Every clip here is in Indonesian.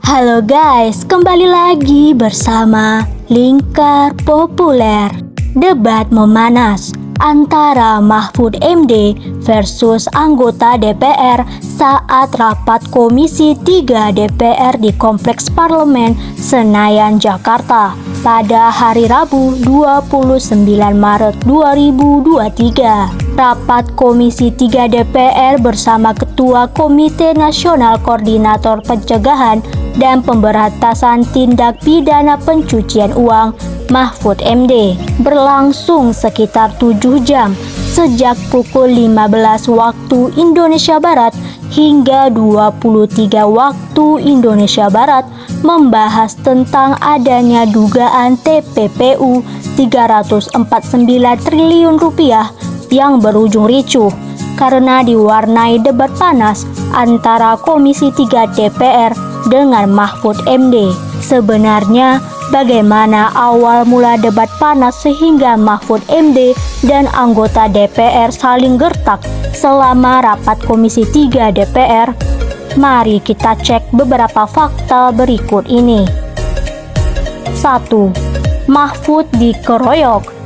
Halo guys, kembali lagi bersama Lingkar Populer. Debat memanas antara Mahfud MD versus anggota DPR saat rapat Komisi 3 DPR di Kompleks Parlemen Senayan, Jakarta pada hari Rabu 29 Maret 2023. Rapat Komisi 3 DPR bersama Ketua Komite Nasional Koordinator Pencegahan dan Pemberantasan Tindak Pidana Pencucian Uang Mahfud MD berlangsung sekitar 7 jam sejak pukul 15 waktu Indonesia Barat hingga 23 waktu Indonesia Barat, membahas tentang adanya dugaan TPPU 349 triliun rupiah yang berujung ricuh karena diwarnai debat panas antara Komisi 3 DPR dengan Mahfud MD. Sebenarnya bagaimana awal mula debat panas sehingga Mahfud MD dan anggota DPR saling gertak selama rapat Komisi 3 DPR? Mari kita cek beberapa fakta berikut ini. 1. Mahfud dikeroyok.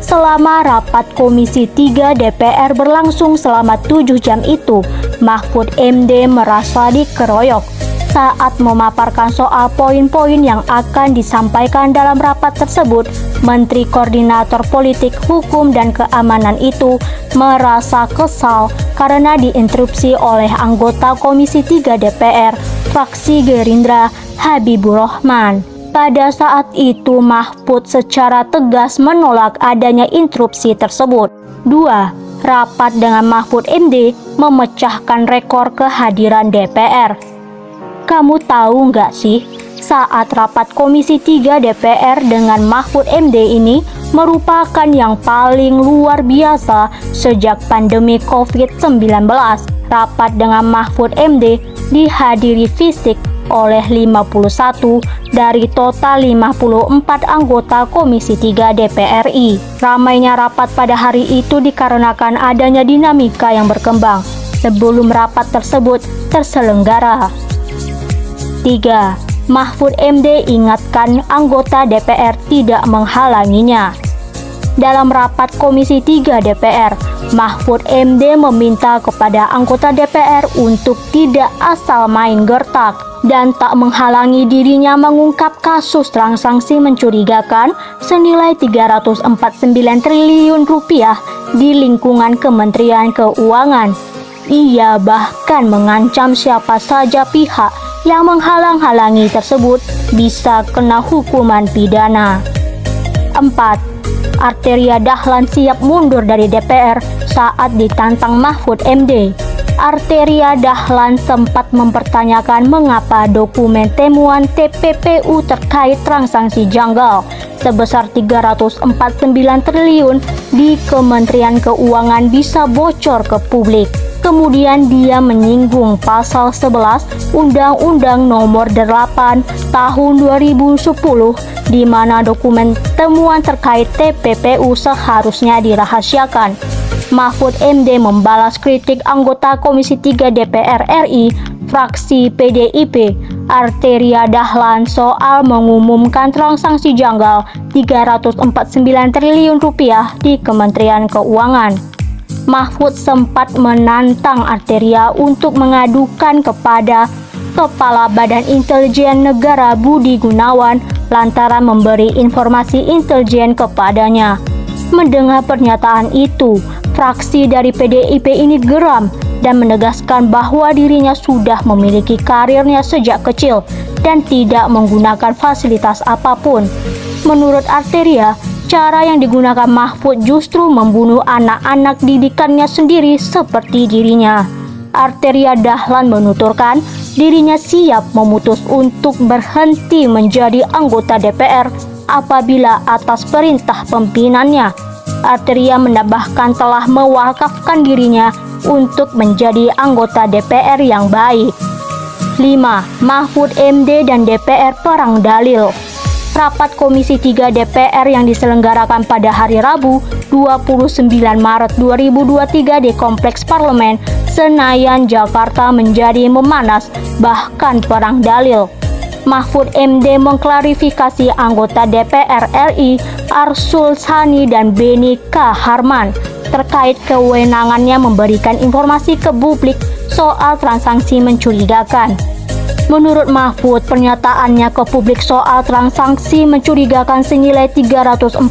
Selama rapat Komisi 3 DPR berlangsung selama 7 jam itu, Mahfud MD merasa dikeroyok saat memaparkan soal poin-poin yang akan disampaikan dalam rapat tersebut. Menteri Koordinator Politik, Hukum, dan Keamanan itu merasa kesal karena diinterupsi oleh anggota Komisi 3 DPR fraksi Gerindra, Habibur Rahman. Pada saat itu Mahfud secara tegas menolak adanya interupsi tersebut. 2. Rapat dengan Mahfud MD memecahkan rekor kehadiran DPR. Kamu tahu nggak sih, saat rapat Komisi 3 DPR dengan Mahfud MD ini merupakan yang paling luar biasa sejak pandemi COVID-19. Rapat dengan Mahfud MD dihadiri fisik oleh 51 dari total 54 anggota Komisi 3 DPR RI. Ramainya rapat pada hari itu dikarenakan adanya dinamika yang berkembang sebelum rapat tersebut terselenggara. 3. Mahfud MD ingatkan anggota DPR tidak menghalanginya. Dalam rapat Komisi 3 DPR, Mahfud MD meminta kepada anggota DPR untuk tidak asal main gertak dan tak menghalangi dirinya mengungkap kasus transaksi mencurigakan senilai 349 triliun rupiah di lingkungan Kementerian Keuangan. Ia bahkan mengancam siapa saja pihak yang menghalang-halangi tersebut bisa kena hukuman pidana. 4. Arteria Dahlan siap mundur dari DPR saat ditantang Mahfud MD. Arteria Dahlan sempat mempertanyakan mengapa dokumen temuan TPPU terkait transaksi janggal sebesar 349 triliun di Kementerian Keuangan bisa bocor ke publik. Kemudian dia menyinggung pasal 11 Undang-Undang Nomor 8 Tahun 2010 di mana dokumen temuan terkait TPPU seharusnya dirahasiakan. Mahfud MD membalas kritik anggota Komisi 3 DPR RI fraksi PDIP Arteria Dahlan soal mengumumkan transaksi janggal 349 triliun rupiah di Kementerian Keuangan. Mahfud sempat menantang Arteria untuk mengadukan kepada Kepala Badan Intelijen Negara Budi Gunawan lantaran memberi informasi intelijen kepadanya. Mendengar pernyataan itu, fraksi dari PDIP ini geram dan menegaskan bahwa dirinya sudah memiliki karirnya sejak kecil dan tidak menggunakan fasilitas apapun. Menurut Arteria, cara yang digunakan Mahfud justru membunuh anak-anak didikannya sendiri seperti dirinya. Arteria Dahlan menuturkan dirinya siap memutus untuk berhenti menjadi anggota DPR apabila atas perintah pimpinannya. Arteria menambahkan telah mewakafkan dirinya untuk menjadi anggota DPR yang baik. 5. Mahfud MD dan DPR perang dalil. Rapat Komisi 3 DPR yang diselenggarakan pada hari Rabu 29 Maret 2023 di Kompleks Parlemen Senayan, Jakarta menjadi memanas, bahkan perang dalil. Mahfud MD mengklarifikasi anggota DPR RI Arsul Sani dan Beni K. Harman terkait kewenangannya memberikan informasi ke publik soal transaksi mencurigakan. Menurut Mahfud, pernyataannya ke publik soal transaksi mencurigakan senilai 349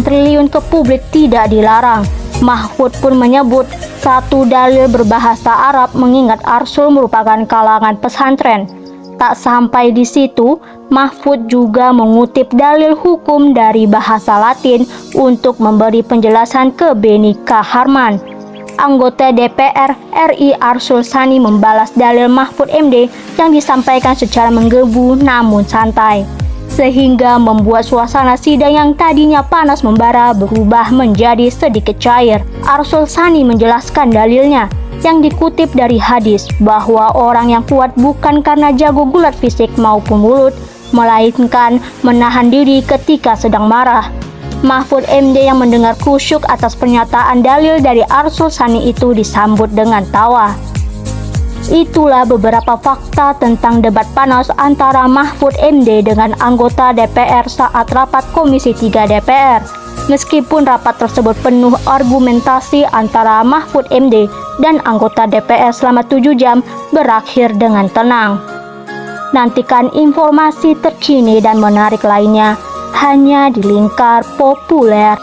triliun ke publik tidak dilarang. Mahfud pun menyebut satu dalil berbahasa Arab mengingat Arsul merupakan kalangan pesantren. Tak sampai di situ, Mahfud juga mengutip dalil hukum dari bahasa Latin untuk memberi penjelasan ke Beni K. Harman. Anggota DPR RI Arsul Sani membalas dalil Mahfud MD yang disampaikan secara menggebu namun santai, sehingga membuat suasana sidang yang tadinya panas membara berubah menjadi sedikit cair. Arsul Sani menjelaskan dalilnya yang dikutip dari hadis bahwa orang yang kuat bukan karena jago gulat fisik maupun mulut, melainkan menahan diri ketika sedang marah. Mahfud MD yang mendengar kusyuk atas pernyataan dalil dari Arsul Sani itu disambut dengan tawa. Itulah beberapa fakta tentang debat panas antara Mahfud MD dengan anggota DPR saat rapat Komisi 3 DPR. Meskipun rapat tersebut penuh argumentasi antara Mahfud MD dan anggota DPR selama 7 jam berakhir dengan tenang. Nantikan informasi terkini dan menarik lainnya hanya di Lingkar Populer.